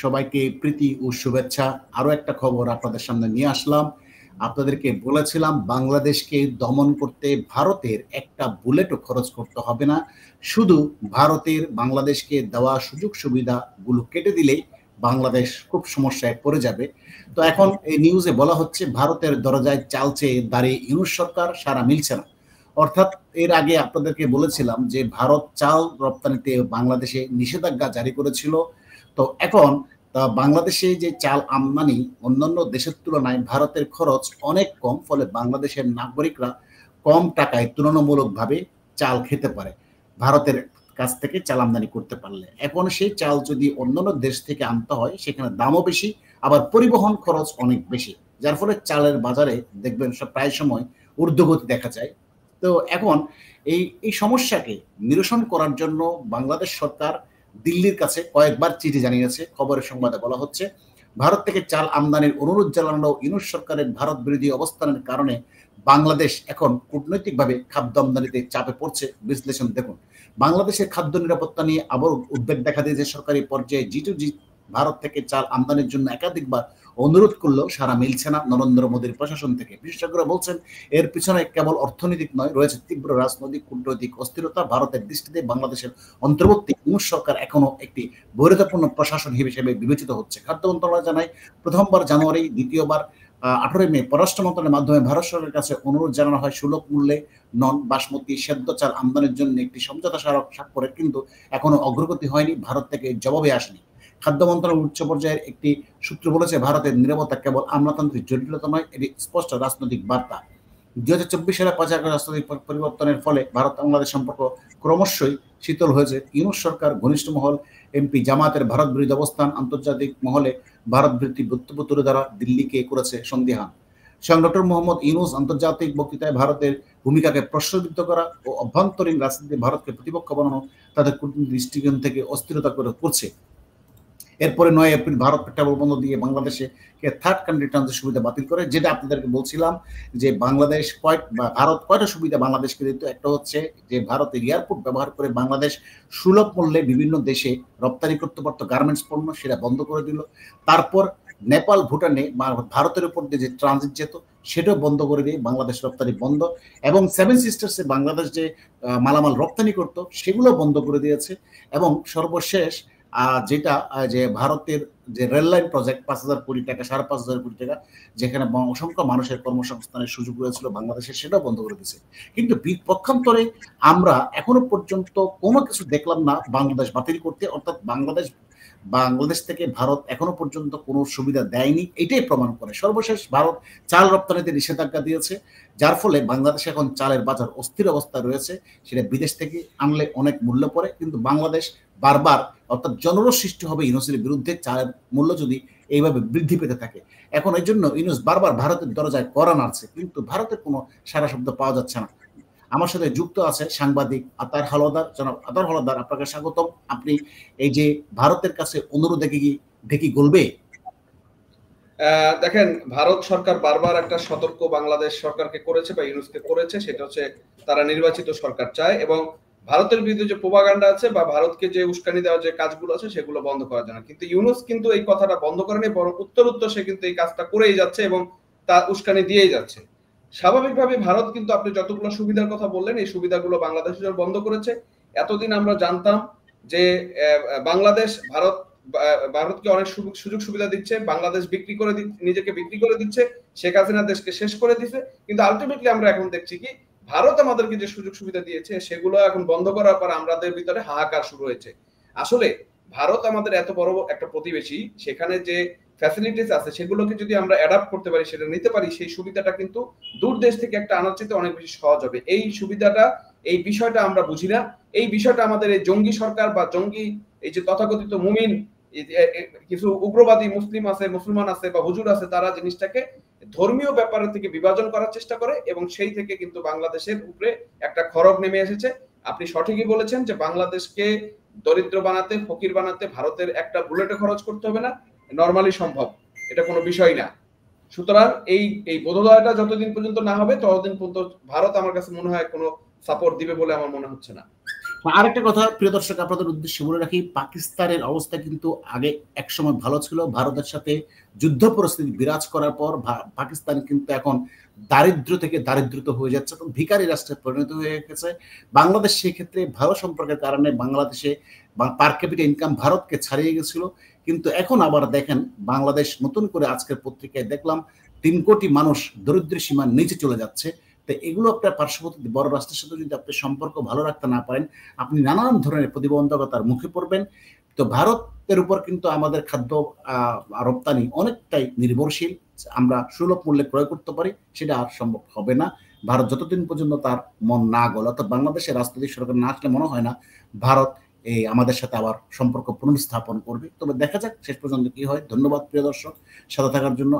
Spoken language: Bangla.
সবাইকে প্রীতি ও শুভেচ্ছা। আরো একটা খবর আপনাদের সামনে নিয়ে আসলাম। আপনাদেরকে বলেছিলাম বাংলাদেশকে দমন করতে ভারতের একটা বুলেটও খরচ করতে হবে না। শুধু ভারতের বাংলাদেশকে দেওয়া সুযোগ সুবিধাগুলো কেটে দিলেই বাংলাদেশ খুব সমস্যায় পড়ে যাবে। তো এখন এই নিউজে বলা হচ্ছে ভারতের দরজায় চাল চেয়ে দাঁড়িয়ে ইউনূস সরকার, সাড়া মিলছে না। অর্থাৎ এর আগে আপনাদেরকে বলেছিলাম যে ভারত চাল রপ্তানিতে বাংলাদেশে নিষেধাজ্ঞা জারি করেছিল। তো এখন বাংলাদেশে যে চাল আমদানি অন্যান্য দেশের তুলনায় ভারতের খরচ অনেক কম, ফলে বাংলাদেশের নাগরিকরা কম টাকায় তুলনামূলকভাবে চাল খেতে পারে ভারতের কাছ থেকে চাল আমদানি করতে পারলে। এখন সেই চাল যদি অন্যান্য দেশ থেকে আনতে হয় সেখানে দামও বেশি, আবার পরিবহন খরচ অনেক বেশি, যার ফলে চালের বাজারে দেখবেন সব প্রায় সময় ঊর্ধ্বগতি দেখা যায়। তো এখন এই সমস্যাকে নিরসন করার জন্য বাংলাদেশ সরকার দিল্লির কাছে কয়েকবার চিঠি জানিয়েছে। খবরের সংবাদে বলা হচ্ছে ভারত থেকে চাল আমদানির অনুরোধ জানানো ইউনূস সরকারের ভারত বিরোধী অবস্থানের কারণে বাংলাদেশ এখন কূটনৈতিকভাবে খাদ্য আমদানিতে চাপে পড়ছে। বিশ্লেষণ দেখুন, বাংলাদেশের খাদ্য নিরাপত্তা নিয়ে আবার উদ্বেগ দেখা দিয়েছে। সরকারি পর্যায়ে G2G ভারত থেকে চাল আমদানির জন্য একাধিকবার অনুরোধ করলেও সাড়া মিলছে না নরেন্দ্র মোদীর প্রশাসন থেকে। বিশেষজ্ঞরা বলছেন এর পিছনে কেবল অর্থনৈতিক নয়, রয়েছে তীব্র রাজনৈতিক কূটনৈতিক অস্থিরতা। ভারতের দৃষ্টিতে বাংলাদেশের অন্তর্বর্তী ইউনূস সরকার এখনো একটি বৈরতাপূর্ণ প্রশাসন হিসেবে বিবেচিত হচ্ছে। খাদ্য মন্ত্রণালয় জানায় প্রথমবার জানুয়ারি, দ্বিতীয়বার 18 মে পররাষ্ট্র মন্ত্রণালয়ের মাধ্যমে ভারত সরকারের কাছে অনুরোধ জানানো হয় সুলভ মূল্যে নন বাসমতি সেদ্ধ চাল আমদানির জন্য একটি সমঝোতা স্মারক স্বাক্ষরের, কিন্তু এখনো অগ্রগতি হয়নি। ভারত থেকে জবাবে আসেনি। খাদ্য মন্ত্রণালয়ের উচ্চ পর্যায়ের একটি সূত্র বলেছে ভারতের নীরবতা কেবল আমলাতান্ত্রিক জটিলতা নয়, এটি স্পষ্ট রাজনৈতিক বার্তা। 2024 সালে 5 আগস্ট রাজনৈতিক পরিবর্তনের ফলে ভারত বাংলাদেশ সম্পর্ক ক্রমশই শীতল হয়েছে। ইউনূস সরকার ঘনিষ্ঠ মহল, এমপি জামায়াতের ভারত বিরোধী অবস্থান, আন্তর্জাতিক মহলে ভারত বিরোধী বক্তব্য তুলে ধরা দিল্লিকে করেছে সন্দিহান। স্বয়ং ডক্টর মোহাম্মদ ইউনূস আন্তর্জাতিক বক্তৃতায় ভারতের ভূমিকাকে প্রশ্নবিদ্ধ করা ও অভ্যন্তরীণ রাজনীতিতে ভারতকে প্রতিপক্ষ বানানো তাদের কূটনৈতিক দৃষ্টিকোণ থেকে অস্থিরতা করছে। এরপরে 9 এপ্রিল ভারত পেট্রোল বন্ধ দিয়ে বাংলাদেশে থার্ড কান্ট্রি ট্রানজিট সুবিধা বাতিল করে। যেটা আপনাদেরকে বলছিলাম যে বাংলাদেশ ভারত কয়টা সুবিধা বাংলাদেশকে দিত। একটা হচ্ছে যে ভারতের এয়ারপোর্ট ব্যবহার করে বাংলাদেশ সুলভ মূল্যে বিভিন্ন দেশে রপ্তানি করতে পারত গার্মেন্টস পণ্য, সেটা বন্ধ করে দিল। তারপর নেপাল, ভুটানে ভারতের উপর দিয়ে যে ট্রানজিট যেত সেটাও বন্ধ করে দিয়ে বাংলাদেশ রপ্তানি বন্ধ, এবং 7 সিস্টার্সে বাংলাদেশ যে মালামাল রপ্তানি করত সেগুলো বন্ধ করে দিয়েছে। এবং সর্বশেষ যেটা যে ভারতের যে রেললাইন প্রজেক্ট 5,000 কোটি টাকা, 5,500 কোটি টাকা, যেখানে অসংখ্য মানুষের কর্মসংস্থানের সুযোগ রয়েছিল বাংলাদেশে, সেটাও বন্ধ করে দিয়েছে। কিন্তু পক্ষান্তরে আমরা এখনো পর্যন্ত কোনো কিছু দেখলাম না বাংলাদেশ বাতিল করতে। অর্থাৎ বাংলাদেশ থেকে ভারত এখনো পর্যন্ত কোনো সুবিধা দেয়নি, এটাই প্রমাণ করে। সর্বশেষ ভারত চাল রপ্তানিতে নিষেধাজ্ঞা দিয়েছে, যার ফলে বাংলাদেশে এখন চালের বাজার অস্থির অবস্থায় রয়েছে। সেটা বিদেশ থেকে আনলে অনেক মূল্য পড়ে, কিন্তু বাংলাদেশ বারবার, অর্থাৎ জনরোষ সৃষ্টি হবে ইউনূসের বিরুদ্ধে চালের মূল্য যদি এইভাবে বৃদ্ধি পেতে থাকে। এখন এই জন্য ইউনূস বারবার ভারতের দরজায় কড়া নাড়ছে, কিন্তু ভারতের কোনো সারা শব্দ পাওয়া যাচ্ছে না। আমার সাথে যুক্ত আছে সাংবাদিক আতার হাওলাদার। জনাব আতার হাওলাদার, আপনাকে স্বাগতম। আপনি এই যে ভারতের কাছে অনুরোধ দেখি গলবে? দেখেন, ভারত সরকার বারবার একটা সতর্ক বাংলাদেশ সরকারকে করেছে বা ইউনূসকে করেছে, সেটা হচ্ছে তারা নির্বাচিত সরকার চায় এবং ভারতের বিরুদ্ধে যে প্রোপাগান্ডা আছে বা ভারতকে যে উস্কানি দেওয়ার যে কাজগুলো আছে সেগুলো বন্ধ করা যায় না। কিন্তু ইউনূস কিন্তু এই কথাটা বন্ধ করেনি, বরং উত্তর সে কিন্তু এই কাজটা করেই যাচ্ছে এবং তা উস্কানি দিয়েই যাচ্ছে। স্বাভাবিকভাবে ভারত কিন্তু, আপনি যতগুলো সুবিধার কথা বললেন, এই সুবিধাগুলো বাংলাদেশের জন্য বন্ধ করেছে। এতদিন আমরা জানতাম যে বাংলাদেশ ভারতকে অনেক সুযোগ সুবিধা দিচ্ছে, বাংলাদেশ নিজেকে বিক্রি করে দিচ্ছে, শেখ হাসিনা দেশকে শেষ করে দিচ্ছে। কিন্তু আলটিমেটলি আমরা এখন দেখছি কি, ভারত আমাদেরকে যে সুযোগ সুবিধা দিয়েছে সেগুলো এখন বন্ধ করার পর আমাদের ভিতরে হাহাকার শুরু হয়েছে। আসলে ভারত আমাদের এত বড় একটা প্রতিবেশী, সেখানে যে ফ্যাসিলিটিস আছে সেগুলোকে যদি আমরা অ্যাডাপ্ট করতে পারি, সেটা নিতে পারি, সেই সুবিধাটা কিন্তু দূর দেশ থেকে একটা আনার চেয়ে অনেক বেশি সহজ হবে। এই সুবিধাটা, এই বিষয়টা আমরা বুঝি না। এই বিষয়টা আমাদের এই জঙ্গি সরকার বা জঙ্গি এই যে তথাকথিত মুমিন কিছু উগ্রবাদী মুসলমান আছে বা হুজুর আছে, তারা জিনিসটাকে ধর্মীয় ব্যাপারের থেকে বিভাজন করার চেষ্টা করে এবং সেই থেকে কিন্তু বাংলাদেশের উপরে একটা খড়গ নেমে এসেছে। আপনি সঠিকই বলেছেন যে বাংলাদেশকে দরিদ্র বানাতে, ফকির বানাতে ভারতের একটা বুলেটে খরচ করতে হবে না, নরমালি সম্ভব, এটা কোনো বিষয় না। সুতরাং এই বোধোদয়টা যতদিন পর্যন্ত না হবে ততদিন পর্যন্ত ভারত আমার কাছে মনে হয় কোনো সাপোর্ট দিবে বলে আমার মনে হচ্ছে না। আরেকটা কথা প্রিয় দর্শক আপনাদের উদ্দেশ্যে বলে রাখি, পাকিস্তানের অবস্থা কিন্তু আগে একসময় ভালো ছিল। ভারতের সাথে যুদ্ধ পরিস্থিতি বিরাজ করার পর পাকিস্তান কিন্তু এখন দারিদ্র থেকে দারিদ্রত হয়ে যাচ্ছে এবং ভিখারি রাষ্ট্রে পরিণত হয়ে গেছে। বাংলাদেশ সেই ক্ষেত্রে ভালো সম্পর্কের কারণে বাংলাদেশে পার ক্যাপিটা ইনকাম ভারতকে ছাড়িয়ে গেছিল, কিন্তু এখন আবার দেখেন বাংলাদেশ নতুন করে আজকের পত্রিকায় দেখলাম 3 কোটি মানুষ দরিদ্র সীমার নিচে চলে যাচ্ছে। তো এগুলো আপনার পার্শ্ববর্তী বড় রাষ্ট্রের সাথে যদি আপনি সম্পর্ক ভালো রাখতে না পারেন, আপনি নানান ধরনের প্রতিবন্ধকতার মুখে পড়বেন। তো ভারতের উপর কিন্তু আমাদের খাদ্য রপ্তানি অনেকটাই নির্ভরশীল। আমরা সুলভ মূল্যে ক্রয় করতে পারি, সেটা আর সম্ভব হবে না ভারত যতদিন পর্যন্ত তার মন না গলে, অর্থাৎ বাংলাদেশের রাজনৈতিক সরকার না আসলে মনে হয় না ভারত এই আমাদের সাথে আবার সম্পর্ক পুনঃস্থাপন করবে। তবে দেখা যাক শেষ পর্যন্ত কি হয়। ধন্যবাদ প্রিয় দর্শক সাথে থাকার জন্য।